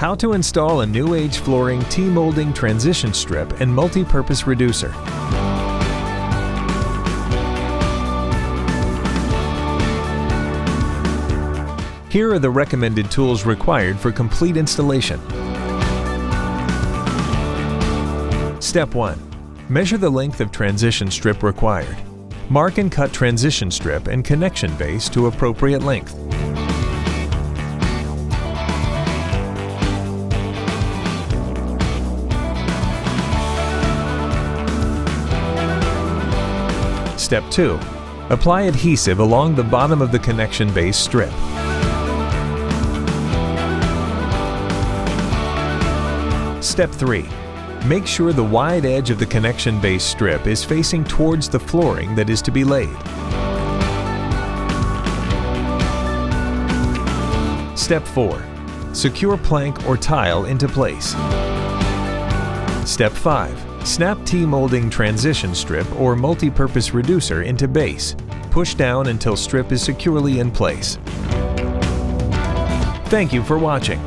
How to install a new age flooring T-molding transition strip and multi-purpose reducer. Here are the recommended tools required for complete installation. Step 1. Measure the length of transition strip required. Mark and cut transition strip and connection base to appropriate length. Step 2. Apply adhesive along the bottom of the connection base strip. Step 3. Make sure the wide edge of the connection base strip is facing towards the flooring that is to be laid. Step 4. Secure plank or tile into place. Step 5. Snap T-molding transition strip or multi-purpose reducer into base. Push down until strip is securely in place. Thank you for watching.